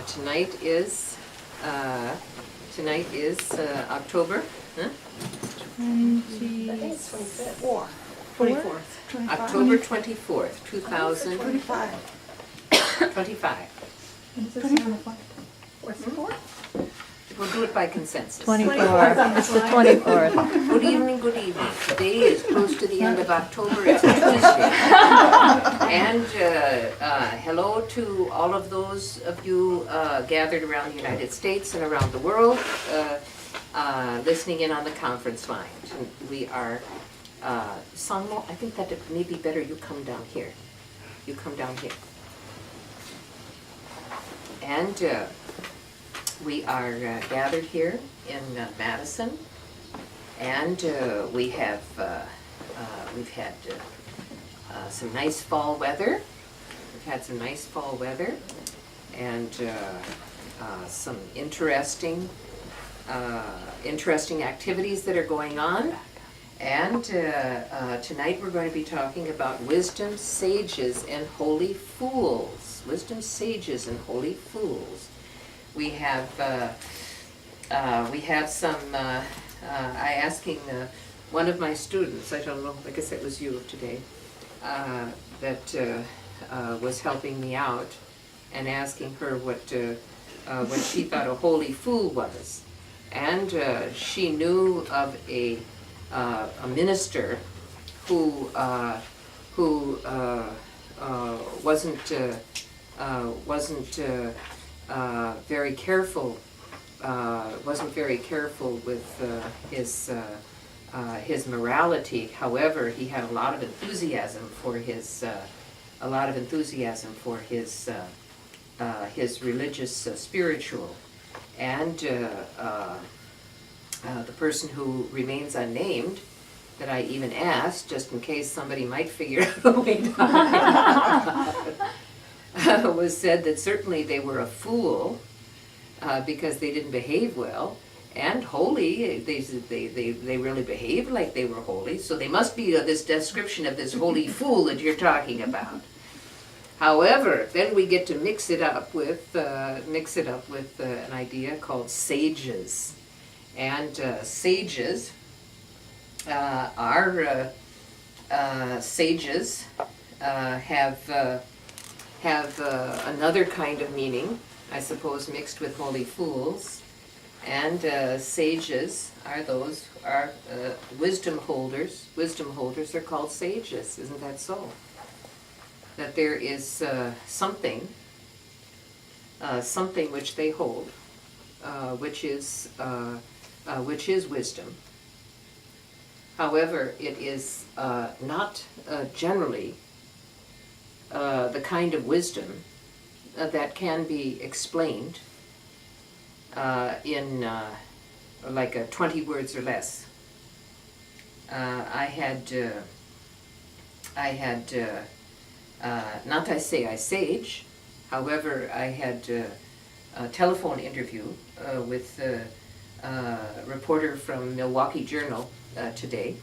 Tonight is October, huh? 24th. October 24th, 2025. 25. What's the 4th? We'll do it by consensus. 24th. It's the 24th. Good evening, good evening. Today is close to the end of October. It's a Tuesday. And hello to all of those of you gathered around the United States and around the world, listening in on the conference line. We are, Sangmo, I think that it may be better you come down here. You come down here. And we are gathered here in Madison, and we've had some nice fall weather. We've had some nice fall weather, and some interesting activities that are going on. And tonight we're going to be talking about wisdom, sages, and holy fools. Wisdom, sages, and holy fools. We have some, I asking one of my students, I don't know, I guess it was you today, that was helping me out, and asking her what she thought a holy fool was. And she knew of a minister who wasn't very careful. Wasn't very careful with his morality. However, he had a lot of enthusiasm for his religious spiritual, and the person who remains unnamed, that I even asked, just in case somebody might figure out a way to was said that certainly they were a fool because they didn't behave well, and holy, they really behaved like they were holy, so they must be this description of this holy fool that you're talking about. However, then we get to mix it up with an idea called sages, and sages have another kind of meaning, I suppose, mixed with holy fools. And sages are wisdom holders. Wisdom holders are called sages, isn't that so? That there is something which they hold, which is wisdom. However, it is not generally the kind of wisdom that can be explained in like 20 words or less. I had not I say I sage, however, I had a telephone interview with a reporter from Milwaukee Journal today,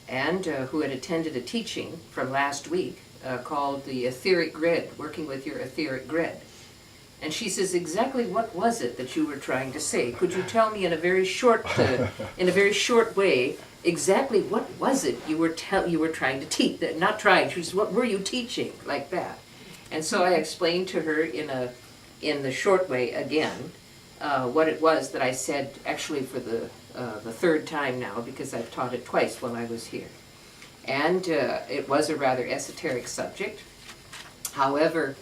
and who had attended a teaching from last week called the etheric grid, working with your etheric grid. And she says, exactly what was it that you were trying to say? Could you tell me in a very short way, exactly what was it you were trying to teach? Not trying, she says, what were you teaching? Like that. And so I explained to her in the short way again, what it was that I said actually for the third time now, because I've taught it twice while I was here. And it was a rather esoteric subject. However,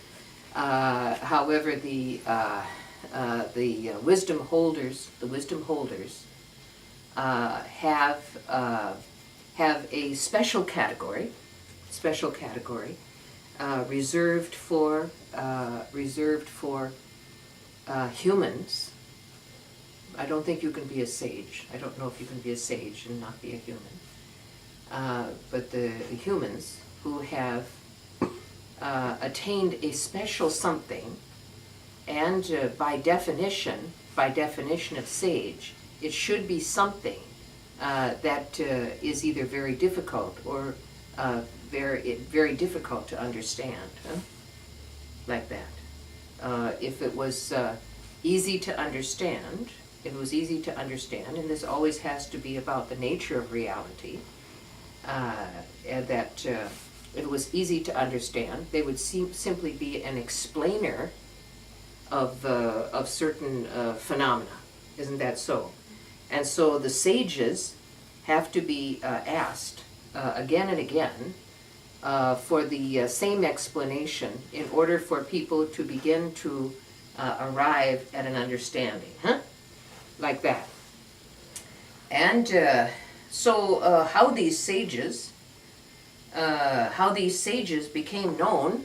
the wisdom holders, have a special category, reserved for humans. I don't think you can be a sage. I don't know if you can be a sage and not be a human. But the humans who have attained a special something, and by definition of sage, it should be something that is either very difficult or very difficult to understand, huh? Like that. if it was easy to understand, and this always has to be about the nature of reality, and that if it was easy to understand, they would simply be an explainer of certain phenomena. Isn't that so? And so the sages have to be asked again and again for the same explanation in order for people to begin to arrive at an understanding, like that. And so how these sages became known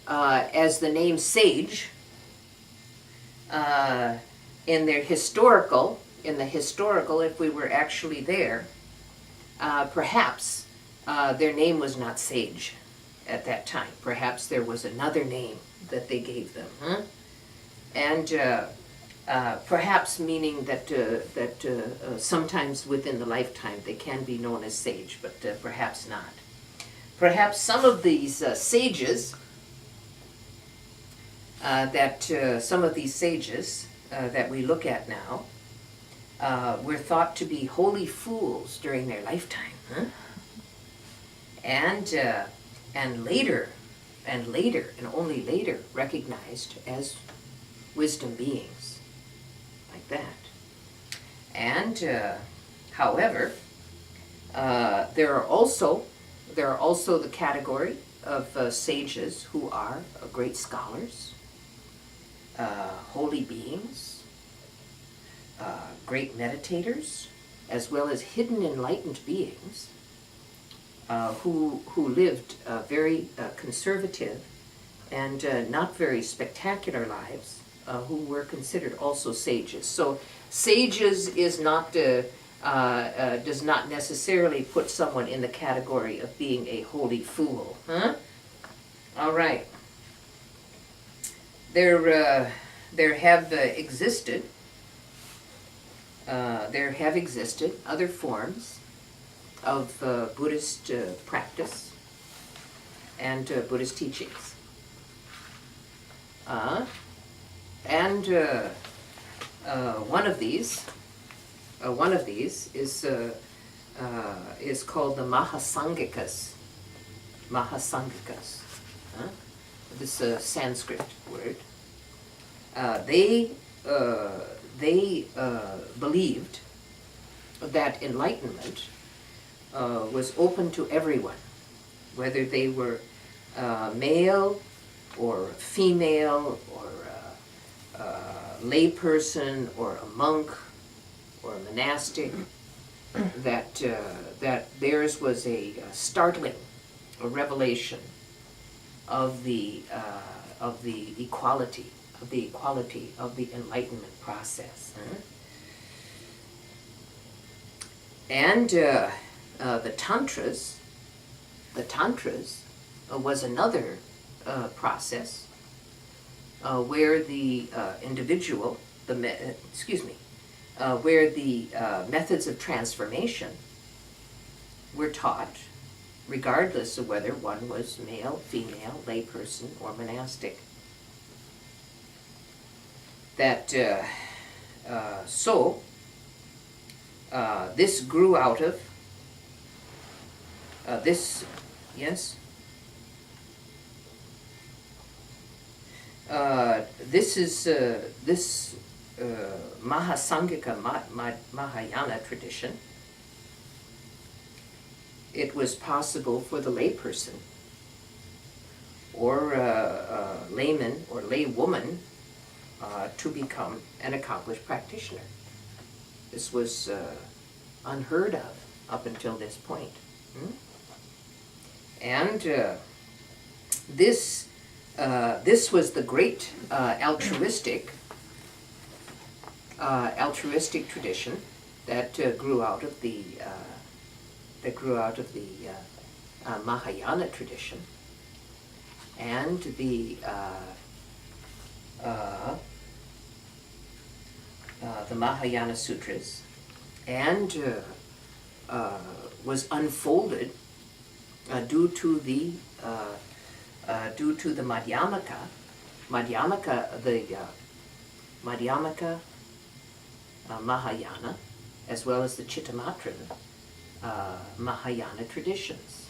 as the name sage in the historical, if we were actually there, perhaps their name was not sage at that time. Perhaps there was another name that they gave them, and perhaps meaning that sometimes within the lifetime they can be known as sage, but perhaps not. Perhaps some of these sages that we look at now were thought to be holy fools during their lifetime, and later, and only later, recognized as wisdom beings, like that. And however, there are also the category of sages who are great scholars, holy beings, great meditators, as well as hidden enlightened beings who lived very conservative and not very spectacular lives, who were considered also sages. So sages is not does not necessarily put someone in the category of being a holy fool. All right. There have existed other forms of Buddhist practice and Buddhist teachings, and one of these is called the Mahasiddhas. This Sanskrit word. They believed that enlightenment was open to everyone, whether they were male or female or layperson or a monk or a monastic, that theirs was a startling revelation of the equality of the enlightenment process. And the Tantras was another process where the individual, where the methods of transformation were taught, regardless of whether one was male, female, layperson, or monastic. That this grew out of this, yes? This is this Mahasangika Mahayana tradition. It was possible for the layperson or layman or laywoman to become an accomplished practitioner. This was unheard of up until this point. And this was the great altruistic tradition that grew out of the Mahayana tradition and the Mahayana Sutras, and was unfolded due to the Madhyamaka Madhyamaka Mahayana, as well as the Chittamatrin Mahayana traditions.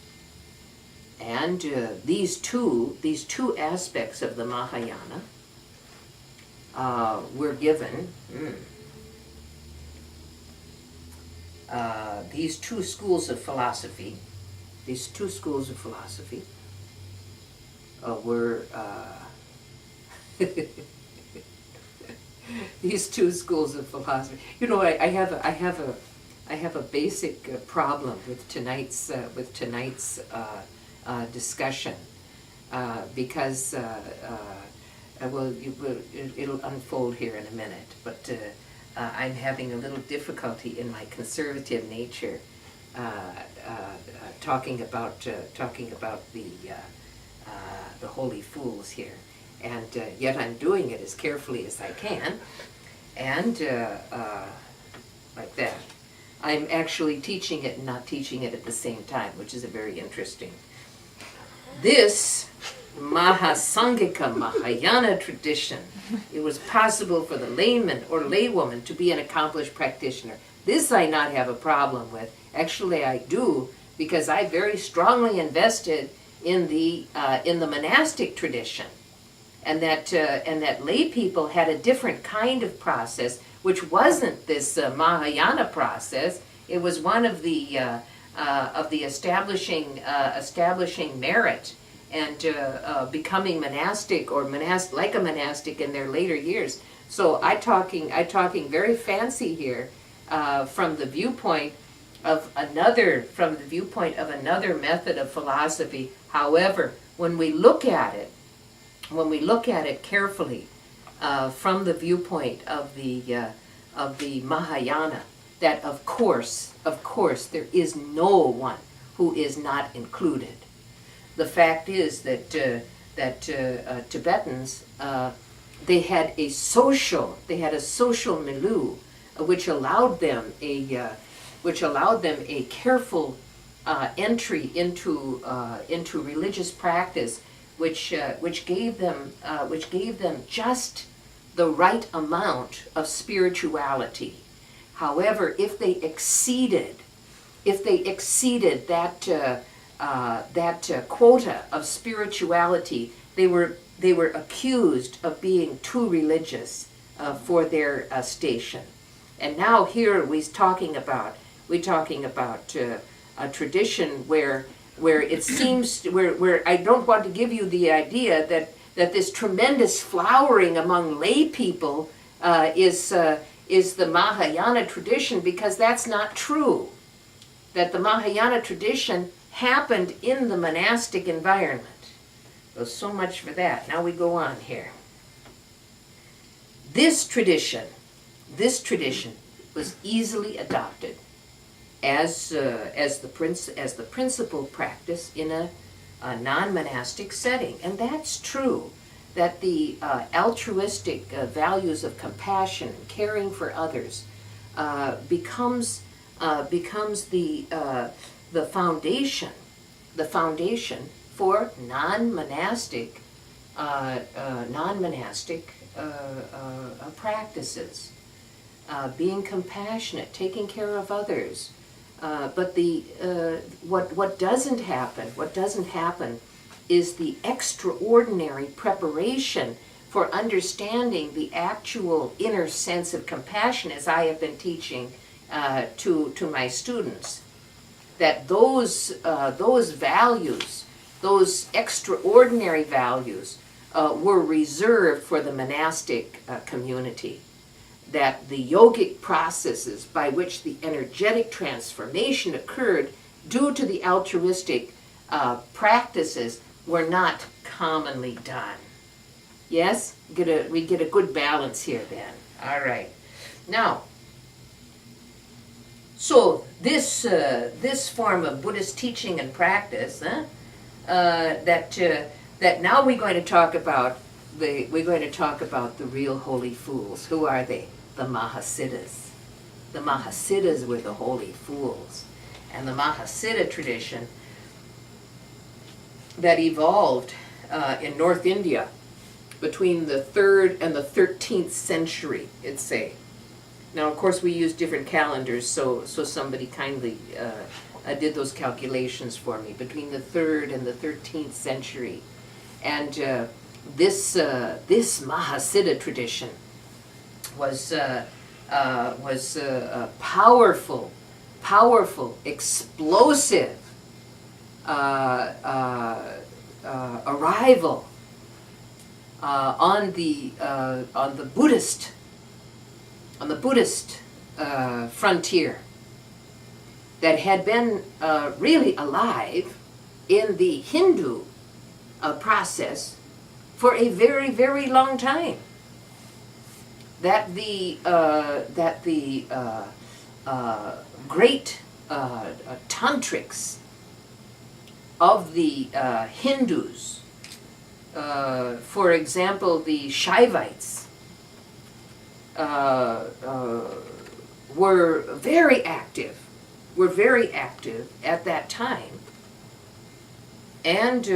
And these two aspects of the Mahayana were given these two schools of philosophy. These two schools of philosophy were these two schools of philosophy. You know, I have a basic problem with tonight's discussion because it'll unfold here in a minute. But I'm having a little difficulty in my conservative nature talking about the holy fools here. And yet I'm doing it as carefully as I can, and like that. I'm actually teaching it and not teaching it at the same time, which is a very interesting. This Mahasangika Mahayana tradition, it was possible for the layman or laywoman to be an accomplished practitioner. This I not have a problem with. Actually, I do, because I very strongly invested in the monastic tradition. And that lay people had a different kind of process, which wasn't this Mahayana process. It was one of the establishing merit and becoming monastic or like a monastic in their later years. So I talking very fancy here from the viewpoint of another method of philosophy. However, when we look at it carefully from the viewpoint of the Mahayana, that of course there is no one who is not included. The fact is that Tibetans they had a social milieu which allowed them a careful entry into religious practice, which gave them just the right amount of spirituality. However, if they exceeded that quota of spirituality, they were accused of being too religious for their station. And now here we're talking about a tradition where it seems where I don't want to give you the idea that this tremendous flowering among lay people is the Mahayana tradition, because that's not true. That the Mahayana tradition happened in the monastic environment. So much for that. Now we go on here. This tradition was easily adopted as the principal practice in a non-monastic setting, and that's true. That the altruistic values of compassion and caring for others becomes the foundation for non-monastic practices. Being compassionate, taking care of others. But what doesn't happen is the extraordinary preparation for understanding the actual inner sense of compassion, as I have been teaching to my students. That those values, those extraordinary values, were reserved for the monastic community. That the yogic processes by which the energetic transformation occurred due to the altruistic practices were not commonly done. Yes? We get a good balance here then. All right. Now, so this form of Buddhist teaching and practice, that now we're going to talk about the real holy fools. Who are they? The Mahasiddhas. The Mahasiddhas were the holy fools. And the Mahasiddha tradition that evolved in North India between the 3rd and the 13th century, it'd say. Now, of course, we use different calendars, so somebody kindly did those calculations for me, between the 3rd and the 13th century. And this Mahasiddha tradition was a powerful, explosive arrival on the Buddhist frontier that had been really alive in the Hindu process for a very, very long time. That the great tantrics of the Hindus, for example, the Shaivites, were very active at that time, and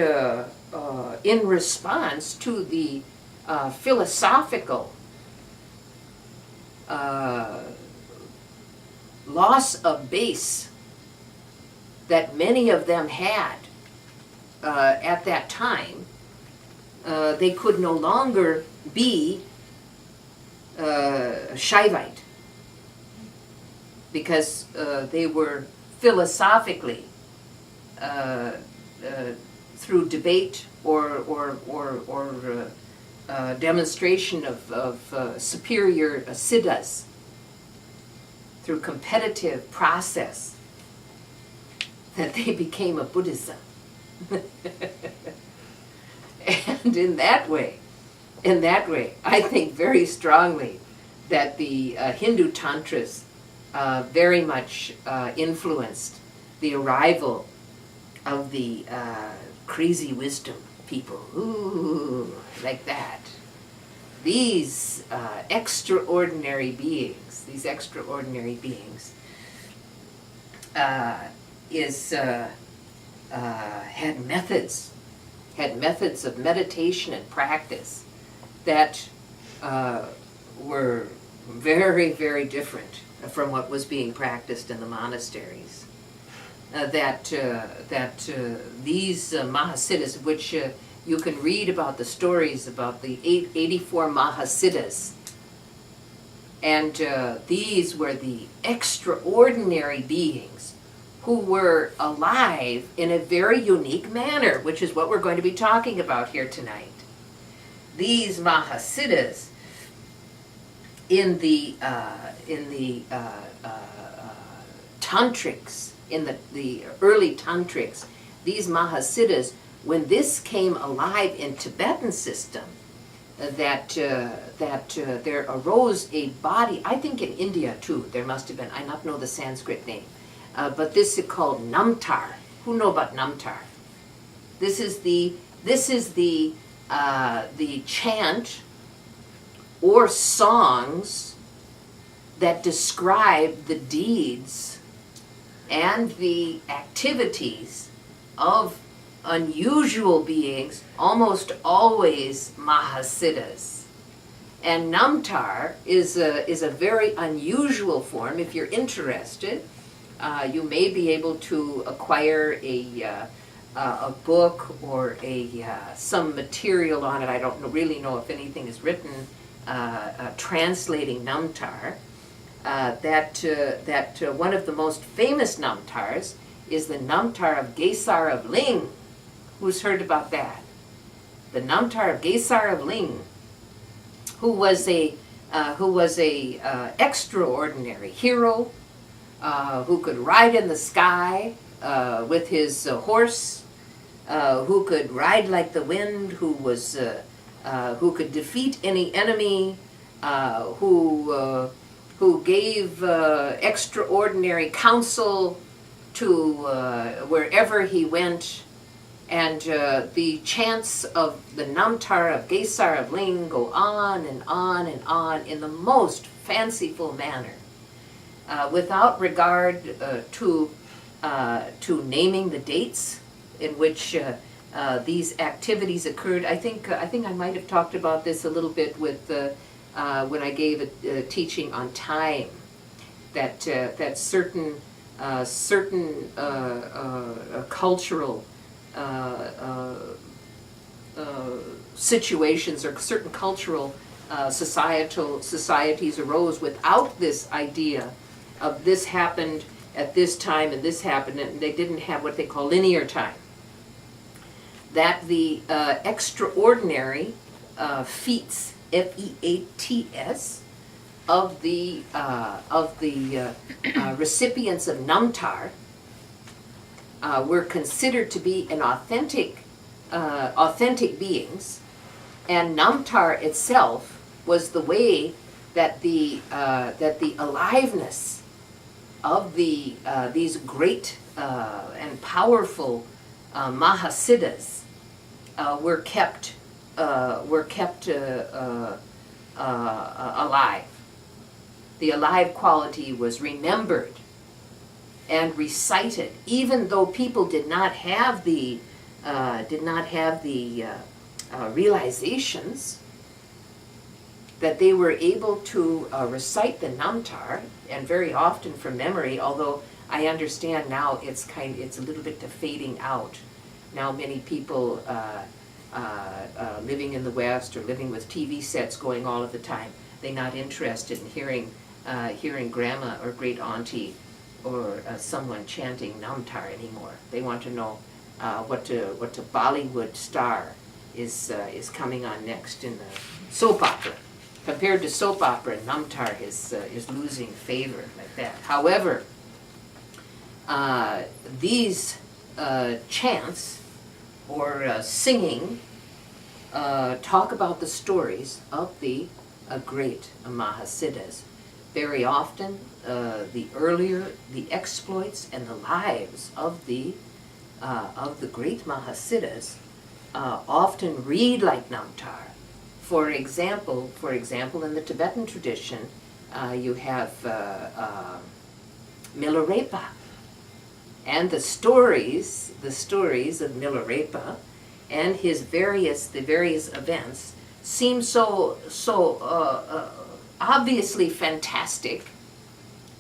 in response to the philosophical loss of base that many of them had at that time, they could no longer be Shaivite because they were philosophically through debate or demonstration of superior siddhas, through competitive process, that they became a Buddhism. And in that way, I think very strongly that the Hindu Tantras very much influenced the arrival of the crazy wisdom people. Ooh, like that. These extraordinary beings, had methods of meditation and practice that were very, very different from what was being practiced in the monasteries. These Mahasiddhas, which you can read about the stories about the 84 Mahasiddhas, and these were the extraordinary beings who were alive in a very unique manner, which is what we're going to be talking about here tonight. These Mahasiddhas in the tantrics, in the early tantrics, these Mahasiddhas, when this came alive in Tibetan system, that there arose a body, I think in India too, there must have been, I not know the Sanskrit name, but this is called Namtar. Who know about Namtar? This is the chant or songs that describe the deeds and the activities of unusual beings, almost always Mahasiddhas. And Namtar is a very unusual form. If you're interested, you may be able to acquire a book or some material on it. I don't really know if anything is written translating Namtar. That one of the most famous Namtars is the Namtar of Gesar of Ling. Who's heard about that? The Namtar of Gesar of Ling, who was a extraordinary hero, who could ride in the sky with his horse, who could ride like the wind, who could defeat any enemy, who gave extraordinary counsel to wherever he went. And the chants of the Namtar of Gesar of Ling go on and on and on in the most fanciful manner, without regard to naming the dates in which these activities occurred. I think I might have talked about this a little bit with when I gave a teaching on time. That certain cultural situations or certain cultural societies arose without this idea of this happened at this time and this happened, and they didn't have what they call linear time. That the extraordinary feats, F-E-A-T-S, of the recipients of Namtar were considered to be an authentic beings, and Namtar itself was the way that the aliveness of these great and powerful Mahasiddhas were kept alive. The alive quality was remembered and recited, even though people did not have the realizations that they were able to recite the Namtar, and very often from memory. Although I understand now it's a little bit fading out. Now many people living in the West or living with TV sets going all of the time, they're not interested in hearing grandma or great auntie or someone chanting Namtar anymore. They want to know what a Bollywood star is coming on next in the soap opera. Compared to soap opera, Namtar is losing favor like that. However, these chants or singing talk about the stories of the great Mahasiddhas. Very often, the exploits and the lives of the great Mahasiddhas often read like Namtar. For example, in the Tibetan tradition, you have Milarepa, and the stories of Milarepa and the various events seem so obviously fantastic,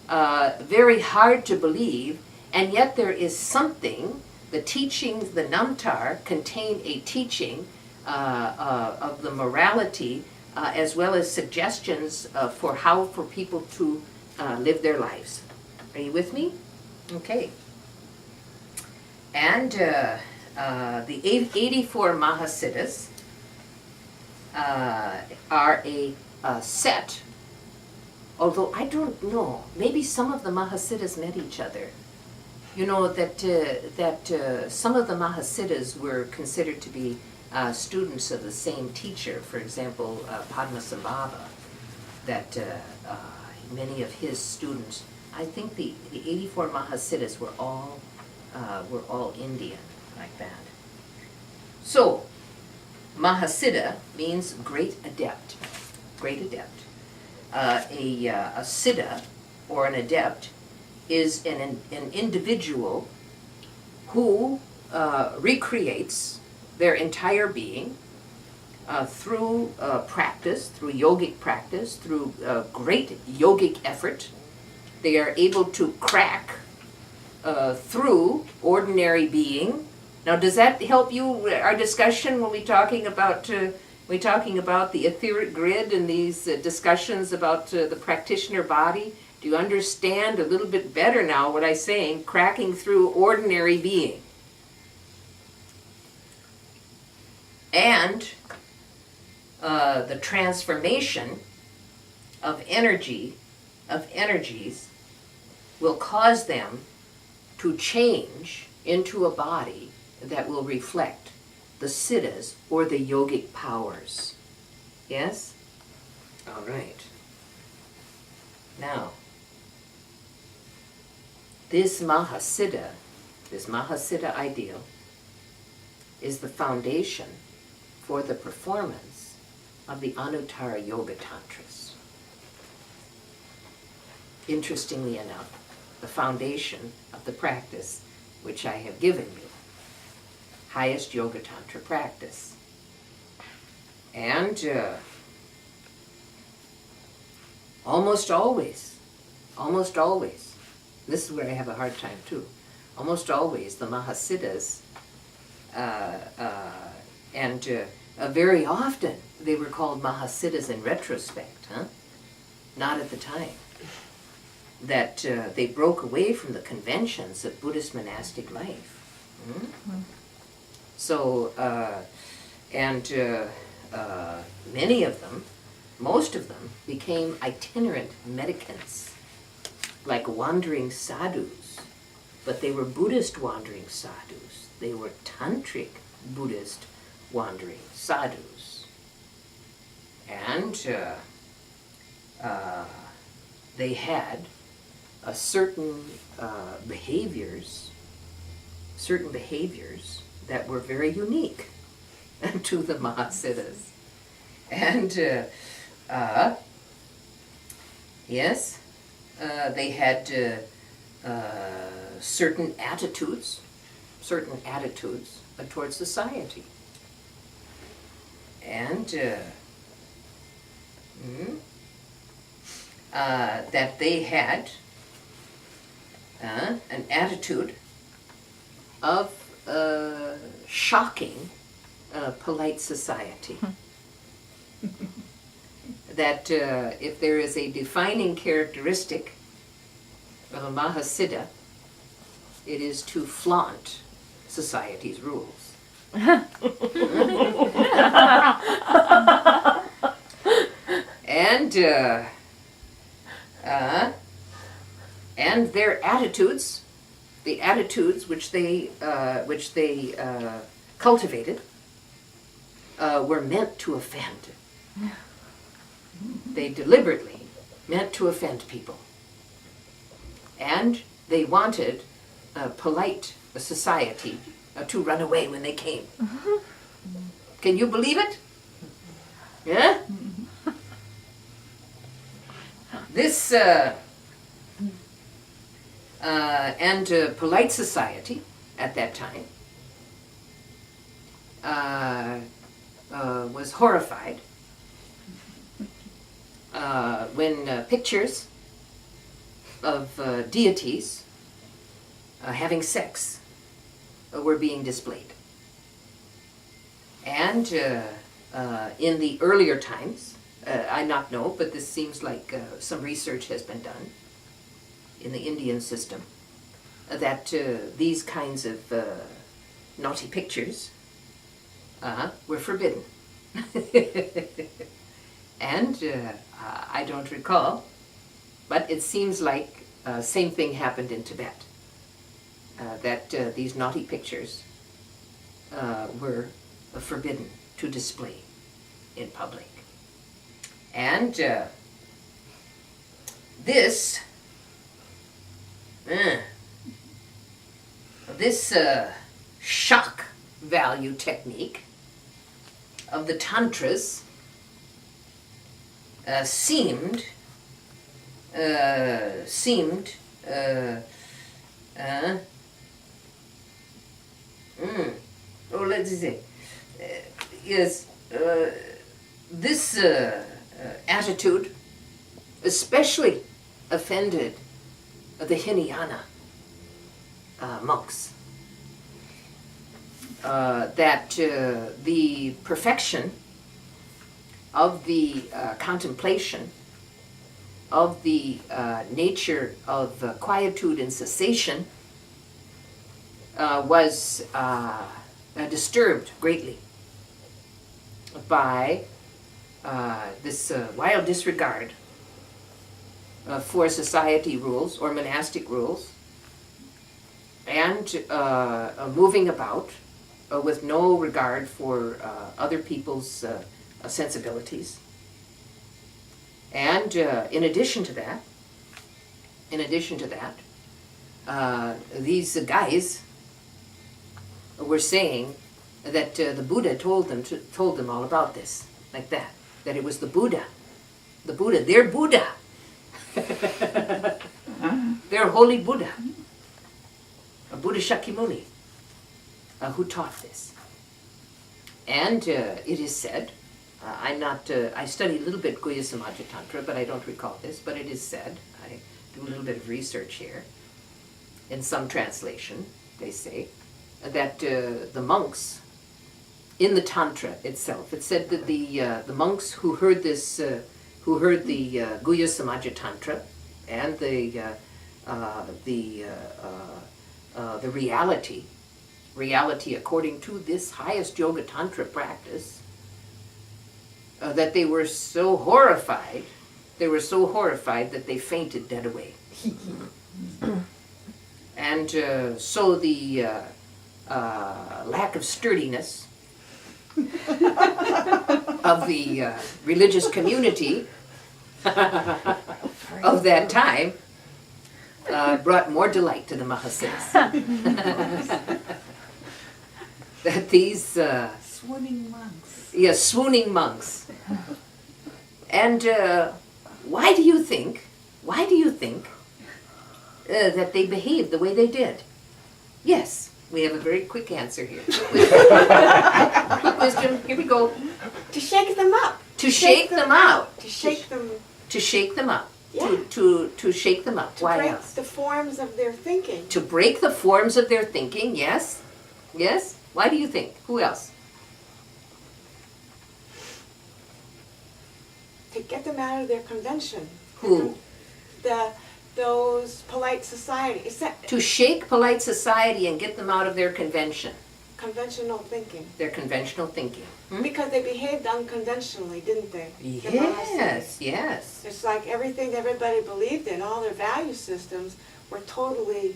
very hard to believe, and yet there is something. The teachings, the Namtar, contain a teaching of the morality as well as suggestions for how for people to live their lives. Are you with me? Okay. And the 84 Mahasiddhas are a set, although I don't know, maybe some of the Mahasiddhas met each other. You know that some of the Mahasiddhas were considered to be students of the same teacher. For example, Padmasambhava, that many of his students, I think the 84 Mahasiddhas were all Indian, like that. So, Mahasiddha means great adept, great adept. A siddha, or an adept, is an individual who recreates their entire being through practice, through yogic practice, through great yogic effort. They are able to crack through ordinary being. Now, does that help you, our discussion, when we're talking about the etheric grid and these discussions about the practitioner body? Do you understand a little bit better now what I'm saying, cracking through ordinary being? And the transformation of energies will cause them to change into a body that will reflect the siddhas or the yogic powers. Yes? All right. Now, this Mahasiddha ideal, is the foundation for the performance of the Anuttara Yoga Tantras. Interestingly enough, the foundation of the practice which I have given you. highest Yoga Tantra practice. And almost always, this is where I have a hard time too, almost always the Mahasiddhas, and very often they were called Mahasiddhas in retrospect, not at the time, that they broke away from the conventions of Buddhist monastic life. So, many of them, most of them, became itinerant medicants, like wandering sadhus. But they were Buddhist wandering sadhus. They were tantric Buddhist wandering sadhus. And they had certain behaviors that were very unique to the Mahasiddhas. And yes, they had certain attitudes towards society. And that they had an attitude of shocking polite society. That if there is a defining characteristic of a Mahasiddha, it is to flaunt society's rules. And their attitudes, the attitudes which they cultivated, were meant to offend. They deliberately meant to offend people. And they wanted polite society to run away when they came. Can you believe it? Yeah? This, and polite society at that time was horrified when pictures of deities having sex were being displayed. And in the earlier times, I not know, but this seems like some research has been done in the Indian system, that these kinds of naughty pictures were forbidden. And I don't recall, but it seems like same thing happened in Tibet, that these naughty pictures were forbidden to display in public. And this shock value technique of the tantras seemed let's see, yes, this attitude especially offended the Hinayana monks. That the perfection of the contemplation of the nature of quietude and cessation was disturbed greatly by this wild disregard for society rules or monastic rules, and moving about with no regard for other people's sensibilities. And in addition to that, these guys were saying that the Buddha told them all about this, like that it was the Buddha, their Buddha, their holy Buddha, a Buddha Shakyamuni, who taught this. And it is said, I study a little bit Guhya Samaja Tantra, but I don't recall this, but it is said, I do a little bit of research here, in some translation, they say, that the monks, in the Tantra itself, it said that the monks who heard this, who heard the Guhya Samaja Tantra and the reality according to this highest yoga tantra practice, that they were so horrified that they fainted dead away. And so the lack of sturdiness of the religious community of that time brought more delight to the Mahasiddhas. That these Swooning monks. yes, swooning monks. And why do you think that they behaved the way they did? Yes, we have a very quick answer here. Quick wisdom, here we go. To shake them up. To shake them out. To shake them. To shake them up. Yeah. To shake them up. To Why break else? the forms of their thinking. To break the forms of their thinking, yes. Yes? Why do you think? Who else? To get them out of their convention. Who? Those polite society. It's that To shake polite society and get them out of their convention. conventional thinking. Their conventional thinking. Hmm? Because they behaved unconventionally, didn't they? The Yes, yes. It's like everything everybody believed in, all their value systems were totally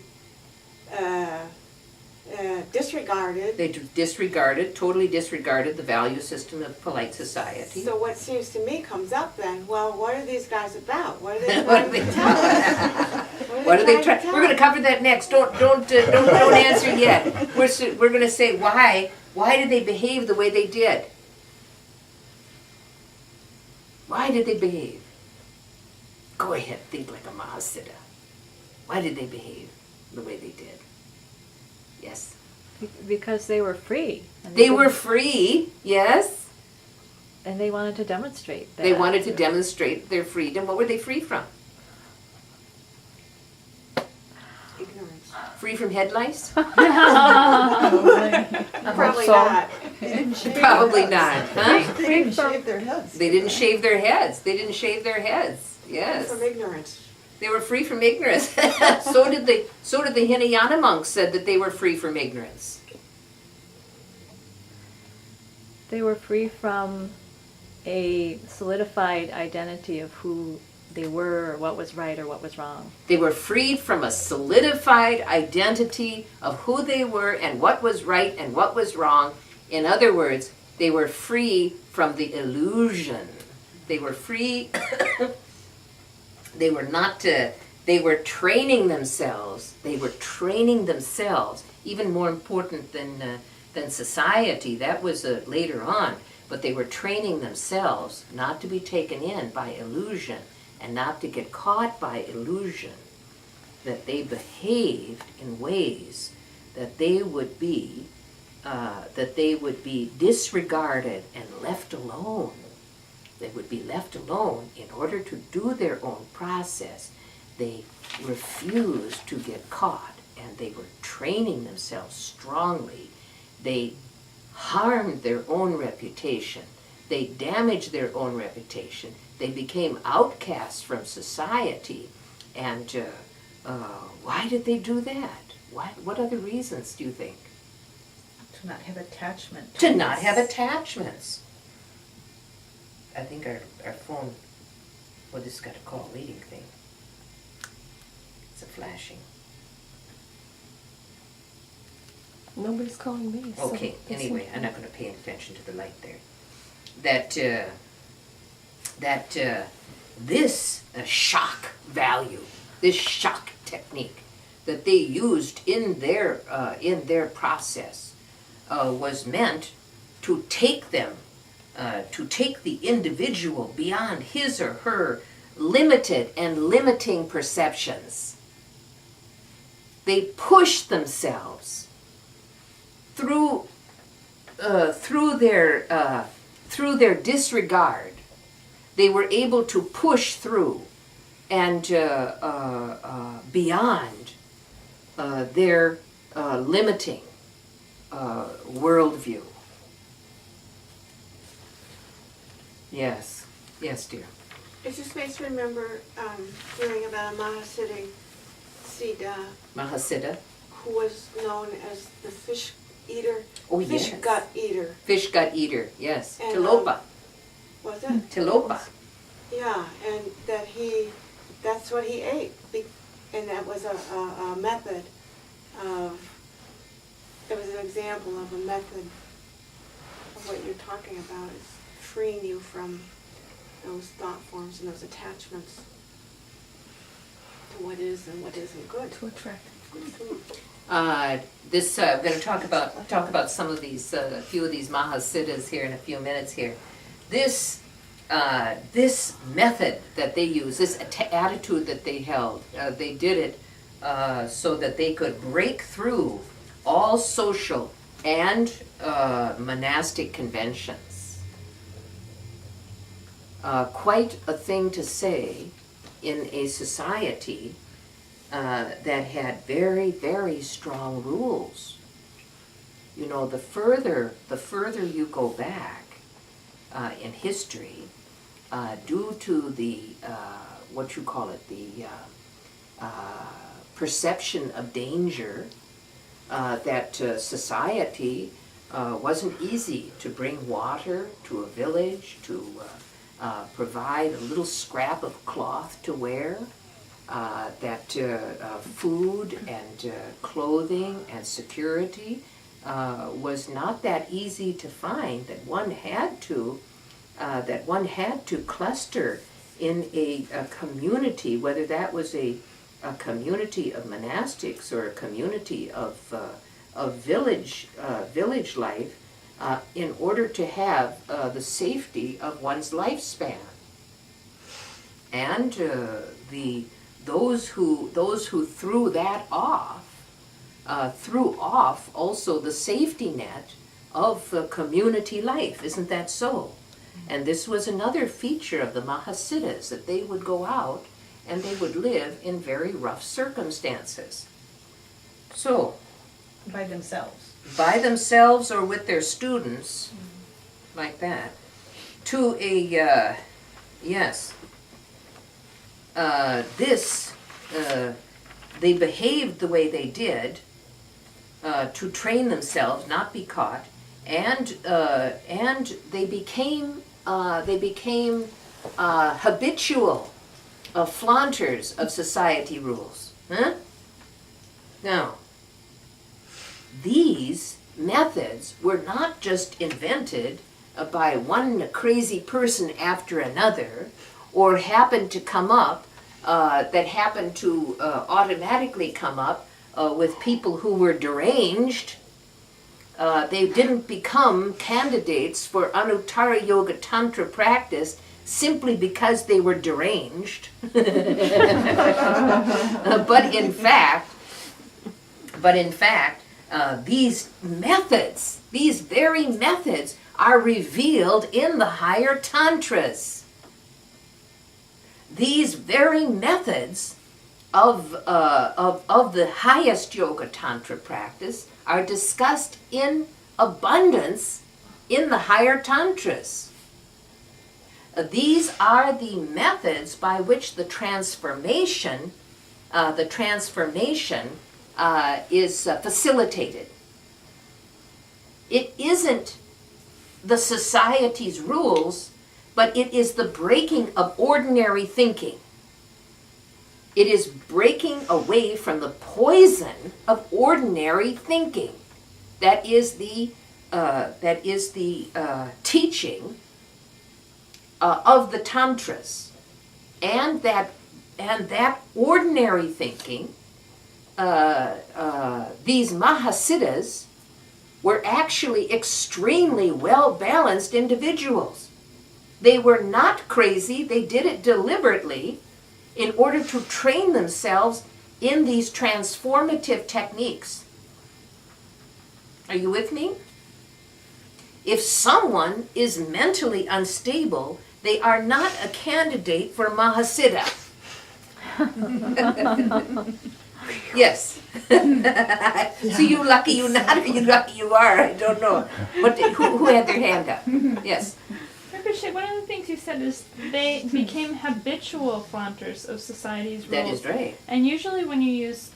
disregarded. They totally disregarded the value system of polite society. So what seems to me comes up then, well, what are these guys about? What are they What trying are they to tell us? What are they trying trying? to tell We're going to us? cover that next. Don't answer yet. We're going to say why did they behave the way they did? Why did they behave? Go ahead, think like a Mahasiddha. Why did they behave the way they did? Yes. Because they were free. And They were didn't- free, yes. And they wanted to demonstrate that. They wanted to demonstrate their freedom. What were they free from? Ignorance. Free from head lice? Probably so. not. Probably not, huh? Free They didn't from- shave their heads. They didn't shave their heads. They didn't shave their heads. Yes. From ignorance. They were free from ignorance. So did the Hinayana monks said that they were free from ignorance. They were free from a solidified identity of who they were, what was right or what was wrong. They were freed from a solidified identity of who they were and what was right and what was wrong. In other words, they were free from the illusion. They were free. They were not. They were training themselves. They were training themselves. Even more important than society. That was later on. But they were training themselves not to be taken in by illusion and not to get caught by illusion. That they behaved in ways that they would be disregarded and left alone. They would be left alone in order to do their own process. They refused to get caught, and they were training themselves strongly. They harmed their own reputation. They damaged their own reputation. They became outcasts from society. And why did they do that? What other reasons do you think? To not have attachment. To not have attachments. I think our phone, well, this has got a call waiting thing. It's a flashing. Nobody's calling me. so Okay, it's anyway, I'm not going to pay any attention to the light there. This shock value, this shock technique that they used in their process was meant to take them, to take the individual beyond his or her limited and limiting perceptions. They pushed themselves through their disregard, they were able to push through and beyond their limiting worldview. Yes, yes, dear. It just makes me remember hearing about a Mahasiddha. who was known as the fish eater, Oh, fish yes. gut eater. Fish gut eater, yes. And, Tilopa. Was it? Tilopa. Yeah, and that's what he ate. And that was a method of, it was an example of a method of what you're talking about, is freeing you from those thought forms and those attachments to what is and what isn't good. To attract. I'm going to talk about some of these, a few of these Mahasiddhas here in a few minutes here. This method that they use, this attitude that they held, they did it so that they could break through all social and monastic conventions. Quite a thing to say in a society that had very, very strong rules. You know, the further you go back in history, due to the what you call it, the perception of danger, that society wasn't easy to bring water to a village, to provide a little scrap of cloth to wear, that food and clothing and security was not that easy to find, that one had to cluster in a community, whether that was a community of monastics or a community of village life, in order to have the safety of one's lifespan. And those who threw that off, threw off also the safety net of community life. Isn't that so? And this was another feature of the Mahasiddhas, that they would go out and they would live in very rough circumstances. So, By themselves. by themselves or with their students, like that, to a, they behaved the way they did to train themselves, not be caught, and they became habitual flaunters of society rules. Huh? Now, these methods were not just invented by one crazy person after another, or happened to come up, that happened to automatically come up with people who were deranged. They didn't become candidates for Anuttara Yoga Tantra practice simply because they were deranged. But in fact, these methods, these very methods, are revealed in the higher tantras. These very methods of the highest yoga tantra practice are discussed in abundance in the higher tantras. These are the methods by which the transformation is facilitated. It isn't the society's rules, but it is the breaking of ordinary thinking. It is breaking away from the poison of ordinary thinking. That is the teaching of the tantras, and that ordinary thinking. These Mahasiddhas were actually extremely well-balanced individuals. They were not crazy. They did it deliberately in order to train themselves in these transformative techniques. Are you with me? If someone is mentally unstable, they are not a candidate for Mahasiddha. Yes. So you lucky you not, or you lucky you are, I don't know. But who had their hand up? Yes. Rinpoche, one of the things you said is they became habitual flaunters of society's rules. That is right. And usually when you use,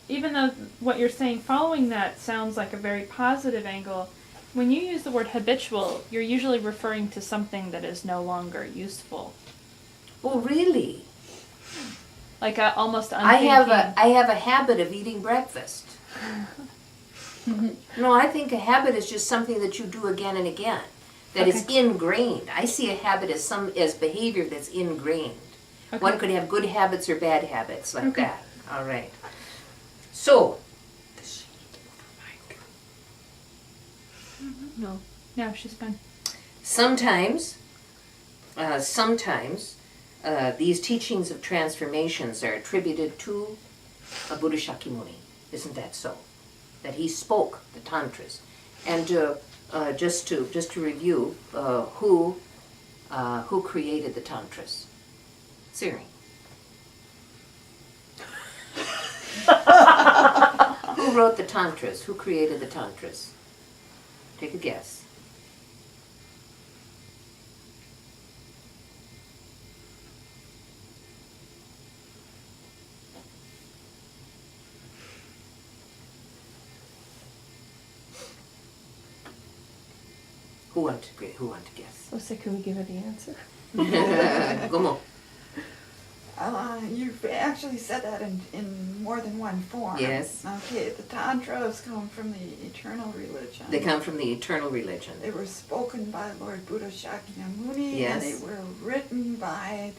even though what you're saying following that sounds like a very positive angle, when you use the word habitual, you're usually referring to something that is no longer useful. Oh, really? Like almost I unthinking. have a habit of eating breakfast. No, I think a habit is just something that you do again and again. That is ingrained. I see a habit as behavior that's ingrained. Okay. One could have good habits or bad habits like that. All right. So, No. No, she's fine. sometimes these teachings of transformations are attributed to a Buddha Shakyamuni. Isn't that so? That he spoke the tantras. And just to review, who created the tantras? Siri. Who wrote the tantras? Who created the tantras? Take a guess. Who want to guess? So say, can we give her the answer? Como? You've actually said that in more than one form. Yes. Okay, the Tantras come from the eternal religion. They come from the eternal religion. They were spoken by Lord Buddha Shakyamuni, Yes. and they were written by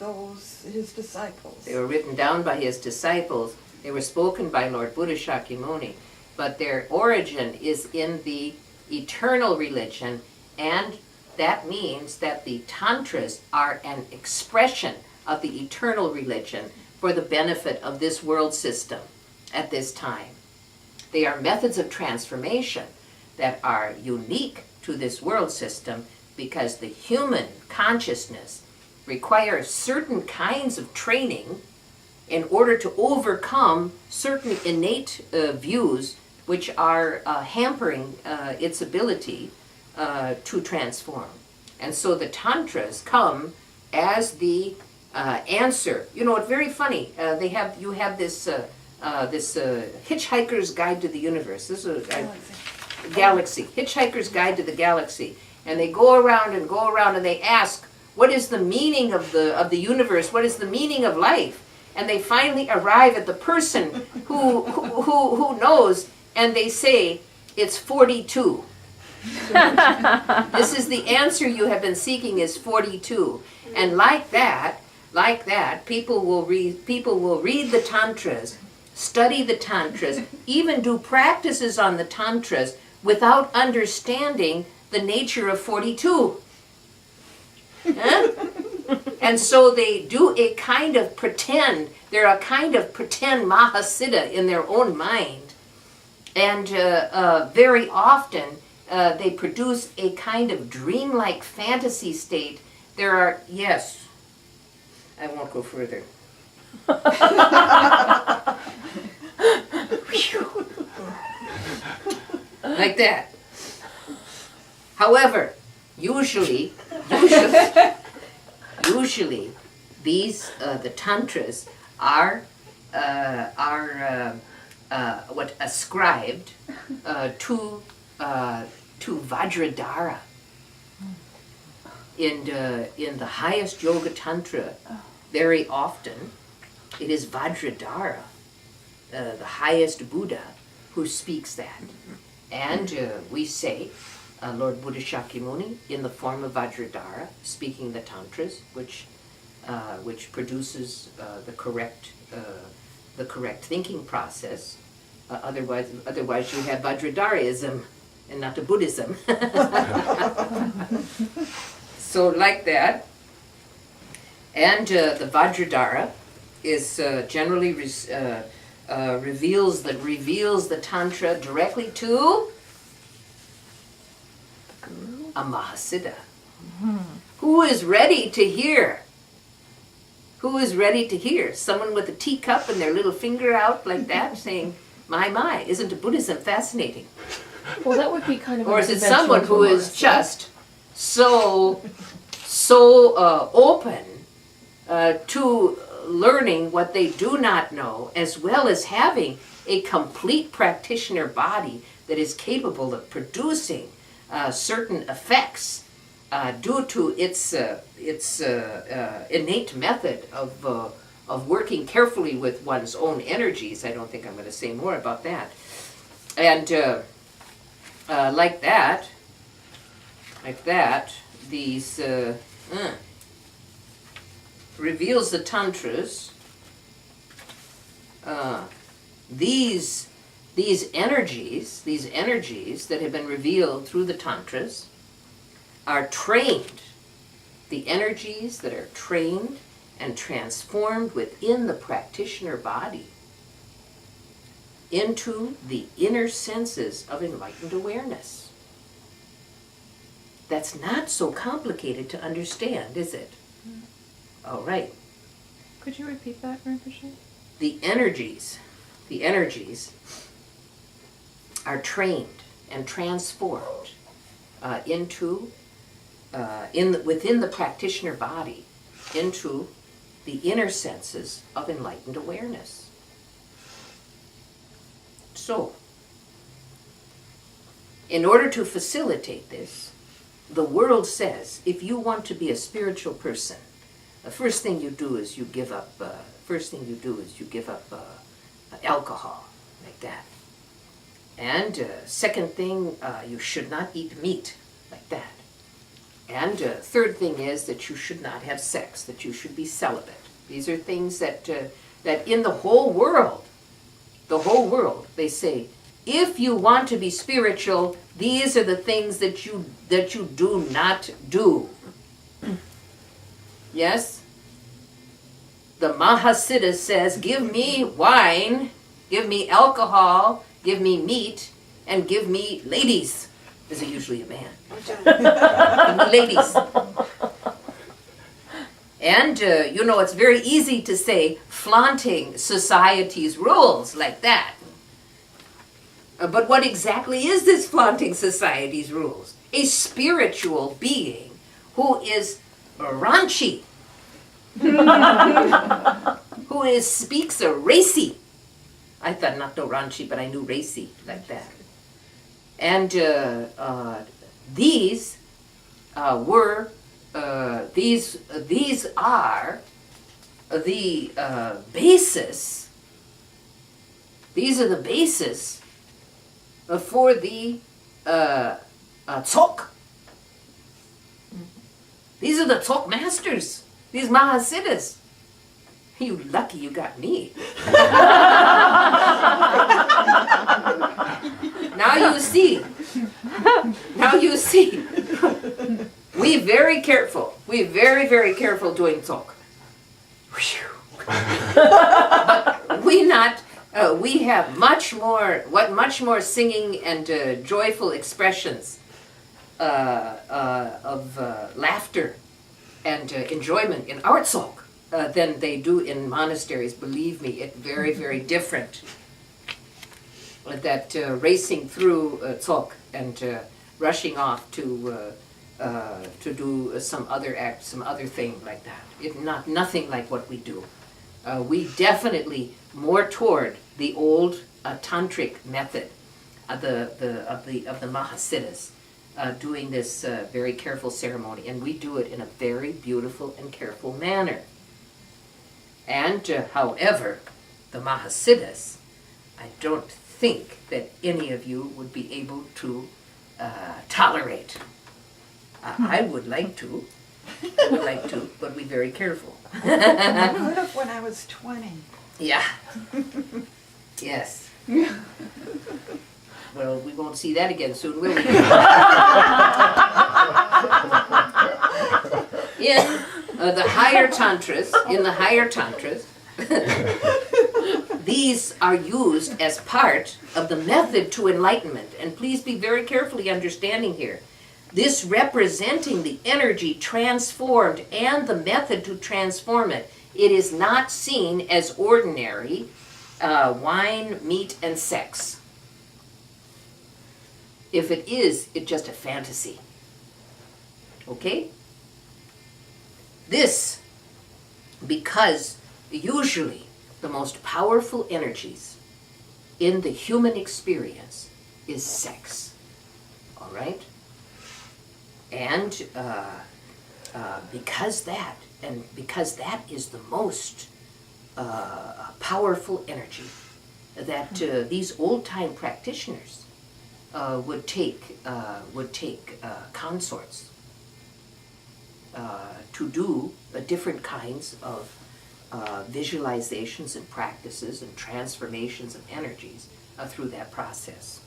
his disciples. They were written down by his disciples. They were spoken by Lord Buddha Shakyamuni. But their origin is in the eternal religion, and that means that the Tantras are an expression of the eternal religion for the benefit of this world system at this time. They are methods of transformation that are unique to this world system because the human consciousness requires certain kinds of training in order to overcome certain innate views which are hampering its ability to transform. And so the Tantras come as the answer. You know, it's very funny. You have this Hitchhiker's Guide to the Universe. This is a galaxy. Hitchhiker's Guide to the Galaxy, and they go around and they ask, "What is the meaning of the universe? What is the meaning of life?" And they finally arrive at the person who knows, and they say, "It's 42." This is the answer you have been seeking, is 42. And like that, people will read the Tantras, study the Tantras, even do practices on the Tantras without understanding the nature of 42. Huh? And so they do a kind of pretend, they're a kind of pretend Mahasiddha in their own mind. And very often they produce a kind of dreamlike fantasy state. There are, yes, I won't go further. Like that. However, usually these the tantras are what ascribed to Vajradhara. In the highest yoga tantra, very often it is Vajradhara, the highest Buddha, who speaks that. And we say Lord Buddha Shakyamuni in the form of Vajradhara, speaking the tantras, which produces the correct thinking process. Otherwise you have Vajradharaism and not a Buddhism. So like that. And the Vajradhara is generally reveals the Tantra directly to a Mahasiddha. Who is ready to hear? Who is ready to hear? Someone with a teacup and their little finger out like that saying, my, isn't Buddhism fascinating? Well, that would be kind of. Or is it someone who is just so open to learning what they do not know, as well as having a complete practitioner body that is capable of producing certain effects due to its innate method of working carefully with one's own energies? I don't think I'm going to say more about that. And like that, these reveals the tantras. These energies that have been revealed through the tantras are trained. The energies that are trained and transformed within the practitioner body into the inner senses of enlightened awareness. That's not so complicated to understand, is it? All right. Could you repeat that, Rinpoche? The energies are trained and transformed within the practitioner body into the inner senses of enlightened awareness. So, in order to facilitate this, the world says if you want to be a spiritual person, the first thing you do is you give up. Alcohol, like that. And second thing, you should not eat meat, like that. And third thing is that you should not have sex, that you should be celibate. These are things that in the whole world, they say, if you want to be spiritual, these are the things that you do not do. Yes? The Mahasiddhas says, give me wine, give me alcohol, give me meat, and give me ladies. Is it usually a man? Give me ladies. And, it's very easy to say flaunting society's rules like that. But what exactly is this flaunting society's rules? A spiritual being who is raunchy, who speaks a racy. I thought not no raunchy, but I knew racy like that. And these are the basis. These are the basis for the Tzok. These are the Tzok masters. These Mahasiddhas. You lucky you got me. Now you see. We very careful. We very, very careful doing Tzok. But we have much more singing and joyful expressions of laughter and enjoyment in our Tzok than they do in monasteries. Believe me, it's very, very different. That racing through Tzok and rushing off to do some other act, some other thing like that. Nothing like what we do. We definitely more toward the old tantric method of the Mahasiddhas, doing this very careful ceremony, and we do it in a very beautiful and careful manner. And however, the Mahasiddhas, I don't think that any of you would be able to tolerate. I would like to, but be very careful. I could have when I was 20. Yeah. Yes. Well, we won't see that again soon, will we? In the higher tantras, these are used as part of the method to enlightenment. And please be very carefully understanding here. this representing the energy transformed and the method to transform it, it is not seen as ordinary wine, meat, and sex. If it is, it's just a fantasy. Okay? This, because usually the most powerful energies in the human experience is sex. All right? And because that is the most powerful energy that these old-time practitioners would take consorts to do different kinds of visualizations and practices and transformations of energies through that process.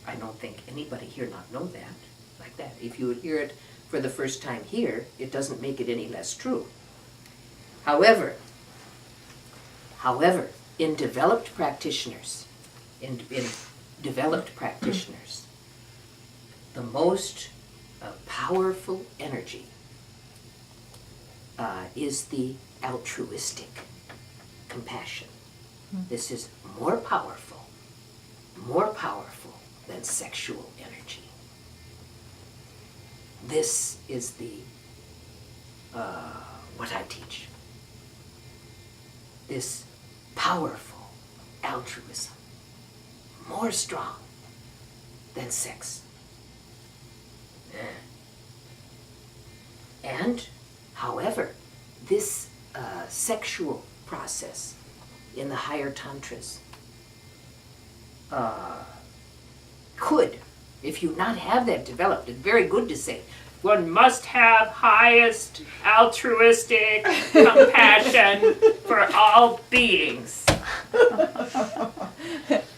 I don't think anybody here not know that, like that. If you would hear it for the first time here, it doesn't make it any less true. However, in developed practitioners, the most powerful energy is the altruistic compassion. This is more powerful than sexual energy. This is the what I teach. This powerful altruism, more strong than sex. And, however, this sexual process in the higher tantras could, if you not have that developed, it's very good to say, one must have highest altruistic compassion for all beings.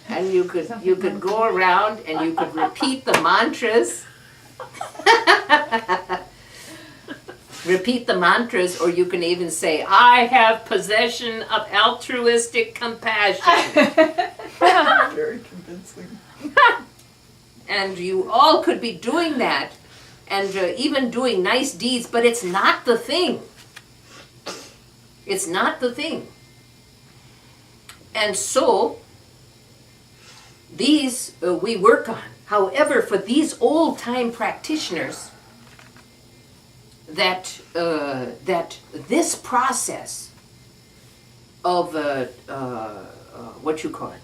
And you could go around and you could repeat the mantras. Repeat the mantras, or you can even say, I have possession of altruistic compassion. Very convincing. And you all could be doing that and even doing nice deeds, but it's not the thing. It's not the thing. And so, these we work on. However, for these old-time practitioners, that this process of what you call it,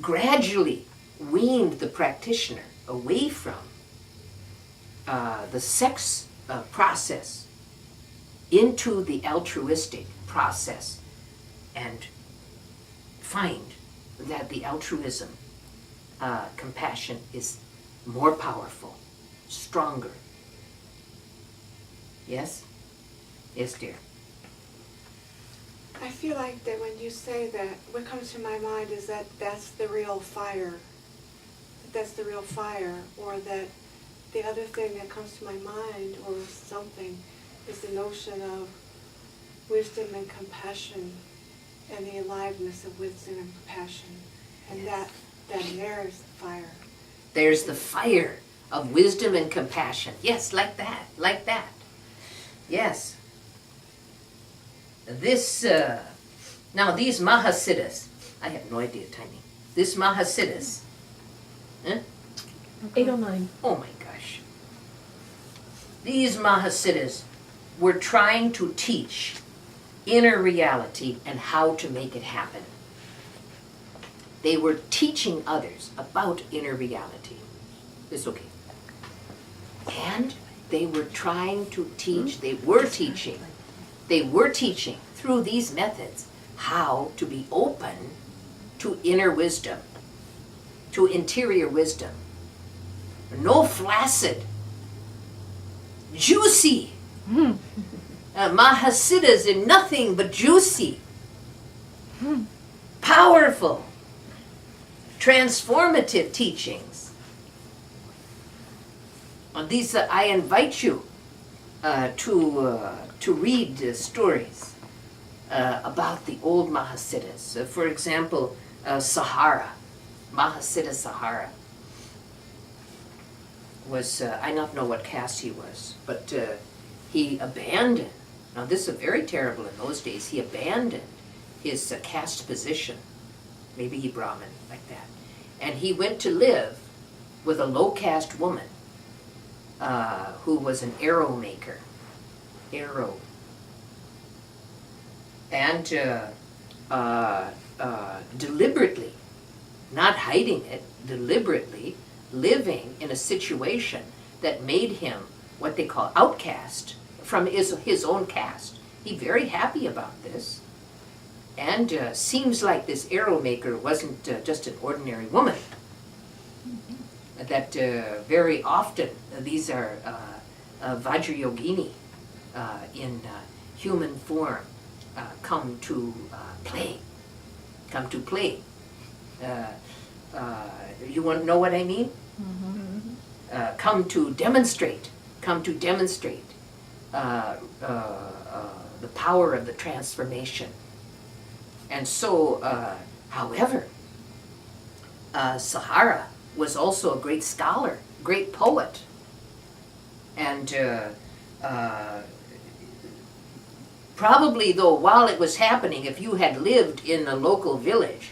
gradually weaned the practitioner away from the sex process into the altruistic process, and find that the altruism, compassion is more powerful, stronger. Yes? Yes, dear. I feel like that when you say that, what comes to my mind is that that's the real fire. That's the real fire. Or that the other thing that comes to my mind, or something, is the notion of wisdom and compassion, and the aliveness of wisdom and compassion. And Yes. that there's the fire. There's the fire of wisdom and compassion. Yes, like that, like that. Yes. This, now these Mahasiddhas, I have no idea timing. This Mahasiddhas, 809. oh my gosh. These Mahasiddhas were trying to teach inner reality and how to make it happen. They were teaching others about inner reality. It's okay. And they were trying to teach, they were teaching through these methods how to be open to inner wisdom, to interior wisdom. No flaccid, juicy Mahasiddhas in nothing but juicy, powerful, transformative teachings. On these, I invite you to read stories about the old Mahasiddhas. For example, Sahara, Mahasiddha Sahara. was, I don't know what caste he was, but he abandoned, now this is very terrible in those days, he abandoned his caste position, maybe he Brahmin, like that, and he went to live with a low caste woman who was an arrow maker, and deliberately, not hiding it, deliberately living in a situation that made him what they call outcast from his own caste. He's very happy about this, and seems like this arrow maker wasn't just an ordinary woman. That very often these are Vajrayogini in human form come to play. You want to know what I mean? Come to demonstrate the power of the transformation. And so, however, Sahara was also a great scholar, great poet, and probably though while it was happening, if you had lived in a local village,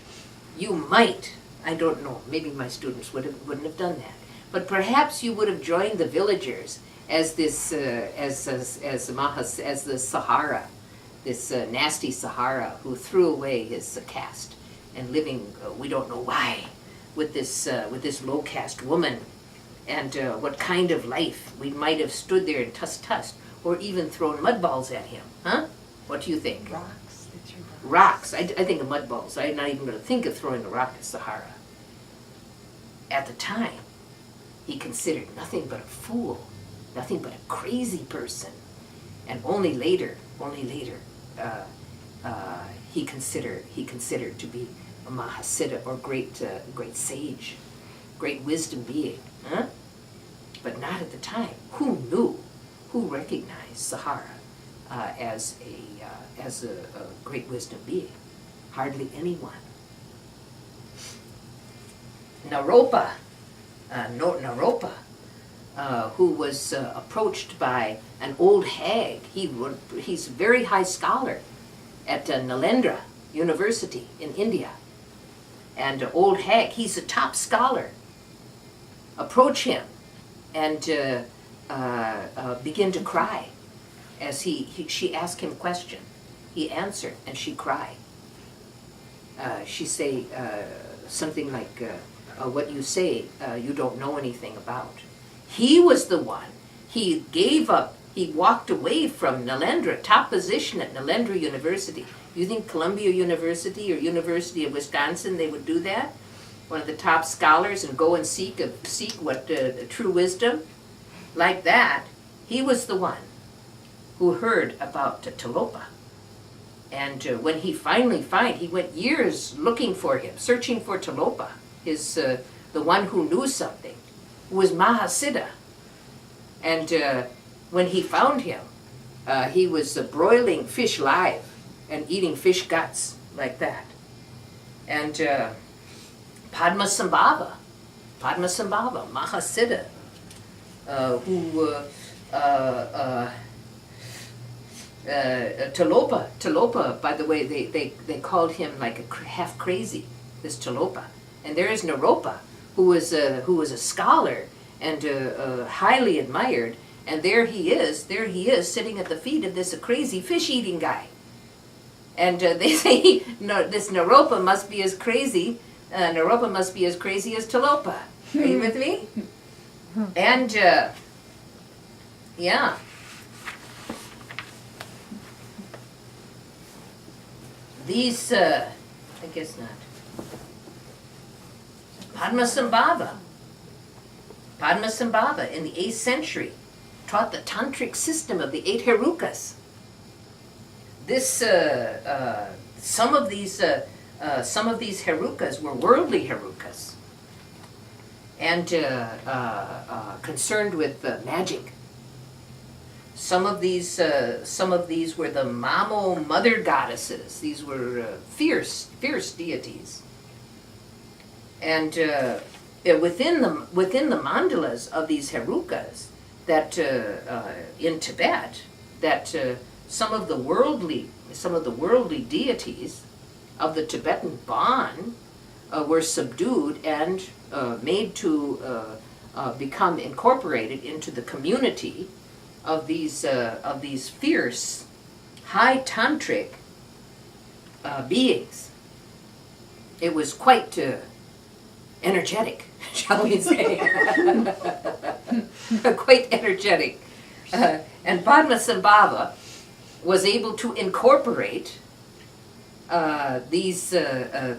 you might, I don't know, maybe my students wouldn't have done that, but perhaps you would have joined the villagers as this as the Sahara, this nasty Sahara who threw away his caste and living we don't know why with this low caste woman, and what kind of life we might have stood there and tussed or even thrown mud balls at him, huh? What do you think? Rocks. It's your Rocks. I think of mud balls. I'm not even going to think of throwing a rock at Sahara. At the time, he considered nothing but a fool, nothing but a crazy person, and only later, he considered to be a Mahasiddha or great sage, great wisdom being, huh? But not at the time. Who knew? Who recognized Sahara as a great wisdom being? Hardly anyone. Naropa, who was approached by an old hag. He's a very high scholar at Nalendra University in India. And old hag, he's a top scholar. Approach him and begin to cry as she asked him a question. He answered and she cried. She say something like, what you say you don't know anything about. He was the one. He gave up. He walked away from Nalendra, top position at Nalendra University. You think Columbia University or University of Wisconsin, they would do that? One of the top scholars and go and seek what true wisdom? Like that, he was the one who heard about Talopa. And when he finally he went years looking for him, searching for Talopa, the one who knew something, who was Mahasiddha. And when he found him, he was broiling fish live and eating fish guts like that. And Padmasambhava, Mahasiddha, Talopa, by the way, they called him like a half crazy, this Talopa. And there is Naropa, who was a scholar and highly admired, and there he is sitting at the feet of this crazy fish-eating guy. And they say, no, this Naropa must be as crazy as Talopa. Are you with me? And yeah. These, I guess not. Padmasambhava in the 8th century taught the tantric system of the 8 Herukas. This, some of these Herukas were worldly Herukas and concerned with magic. Some of these were the Mamo mother goddesses. These were fierce deities. And within the mandalas of these herukas that in Tibet, that some of the worldly deities of the Tibetan Bon were subdued and made to become incorporated into the community of these fierce, high tantric beings. It was quite energetic, shall we say? Quite energetic. And Padmasambhava was able to incorporate these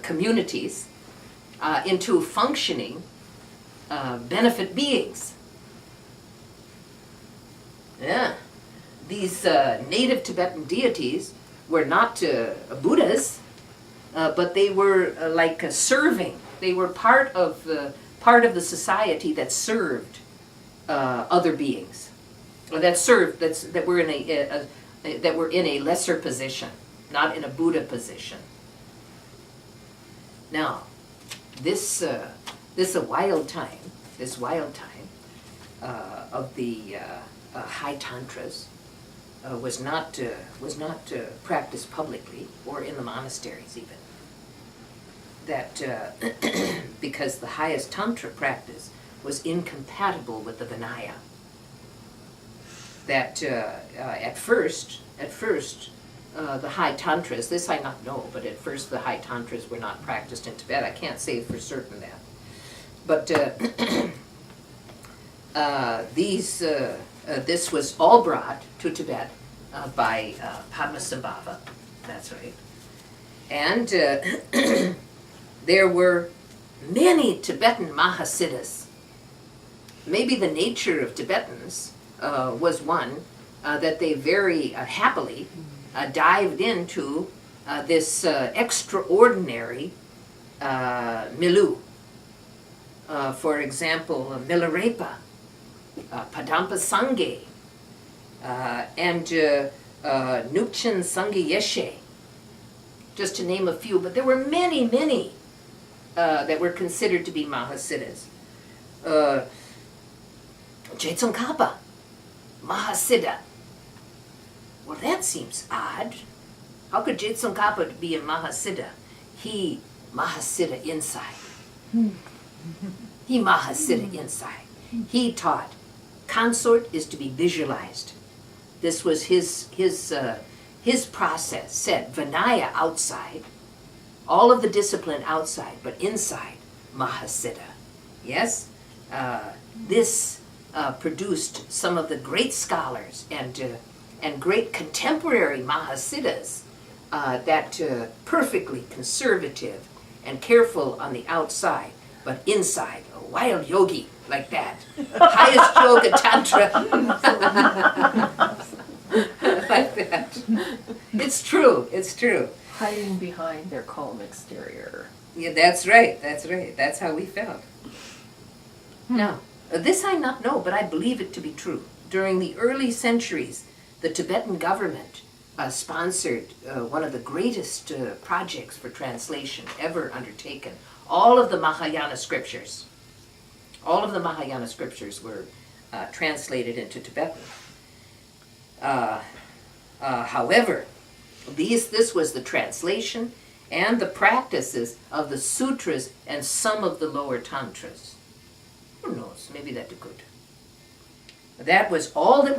communities into functioning benefit beings. Yeah. These native Tibetan deities were not Buddhas, but they were like serving. They were part of the society that served other beings, or that were in a lesser position, not in a Buddha position. Now, this wild time of the high tantras was not practiced publicly or in the monasteries even. That because the highest tantra practice was incompatible with the Vinaya. That at first the high tantras, this I not know, but at first the high tantras were not practiced in Tibet. I can't say for certain that, but this was all brought to Tibet by Padmasambhava. That's right, and there were many Tibetan Mahasiddhas. Maybe the nature of Tibetans was one that they very happily dived into this extraordinary milieu. For example, Milarepa, Padampa Sangye, and Nupchen Sangye Yeshe, just to name a few, but there were many that were considered to be Mahasiddhas. Jetsun Kappa, Mahasiddha. Well, that seems odd. How could Jetsun Kappa be a Mahasiddha? He Mahasiddha inside. He Mahasiddha inside. He taught consort is to be visualized. This was his process. Said Vinaya outside, all of the discipline outside, but inside Mahasiddha. Yes, this produced some of the great scholars and great contemporary Mahasiddhas that perfectly conservative and careful on the outside, but inside a wild yogi like that. Highest yoga tantra. Like that. It's true. Hiding behind their calm exterior. Yeah, that's right. That's how we felt. Now, this I not know, but I believe it to be true. During the early centuries, the Tibetan government sponsored one of the greatest projects for translation ever undertaken. All of the Mahayana scriptures. All of the Mahayana scriptures were translated into Tibetan. However, this was the translation and the practices of the sutras and some of the lower tantras. Who knows? Maybe that's good. That was all that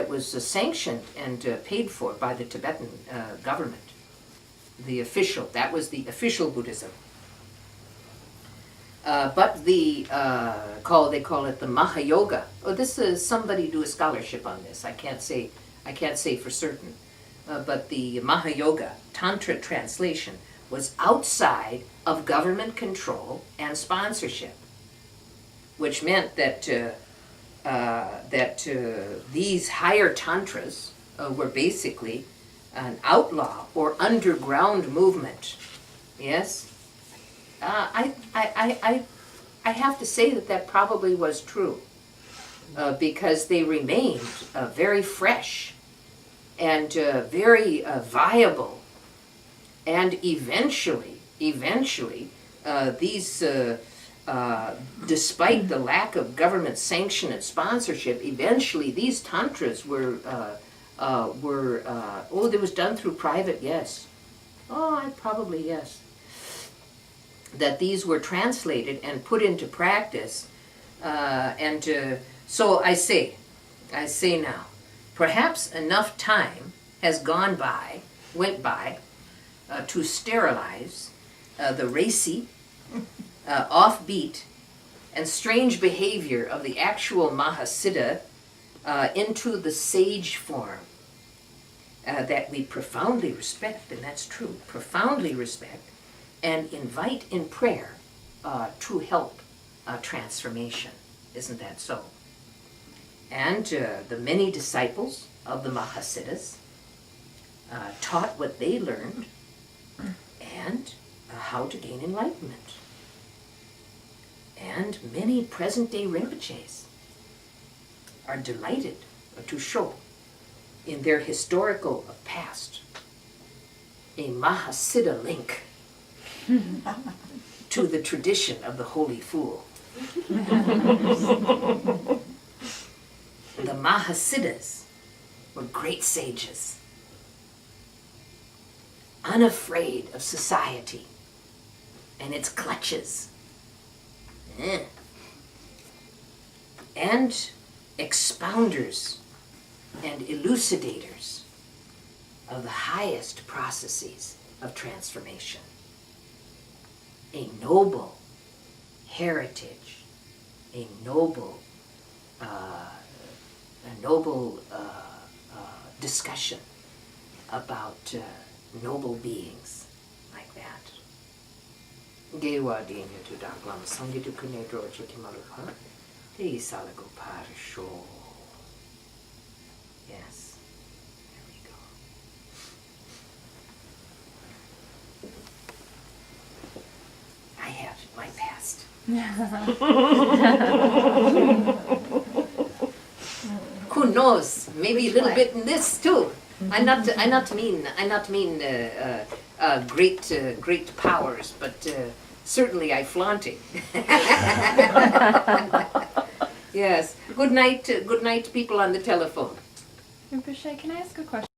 was sanctioned and paid for by the Tibetan government. That was the official Buddhism. But they call it the Mahayoga. Oh, this is somebody do a scholarship on this. I can't say for certain. But the Mahayoga Tantra translation was outside of government control and sponsorship, which meant that these higher tantras were basically an outlaw or underground movement. Yes, I have to say that probably was true because they remained very fresh and very viable, and eventually these despite the lack of government sanction and sponsorship, eventually these tantras were it was done through private, yes. Yes. That these were translated and put into practice, so I say now, perhaps enough time has went by, to sterilize the racy, offbeat, and strange behavior of the actual Mahasiddha into the sage form that we profoundly respect, and that's true, profoundly respect, and invite in prayer to help transformation. Isn't that so? And the many disciples of the Mahasiddhas taught what they learned and how to gain enlightenment. And many present-day Rinpoches are delighted to show in their historical past a Mahasiddha link to the tradition of the Holy Fool. The Mahasiddhas were great sages, unafraid of society and its clutches, and expounders and elucidators of the highest processes of transformation. A noble heritage, a noble discussion about noble beings like that. Gewa denya tu daklam sangitu kunedro chikimalupa. Te salagopar sho. Yes. There we go. I have my past. Who knows? Maybe a little bit in this too. I not mean great powers, but certainly I flaunt it. Yes. Good night, people on the telephone. Rinpoche, can I ask a question?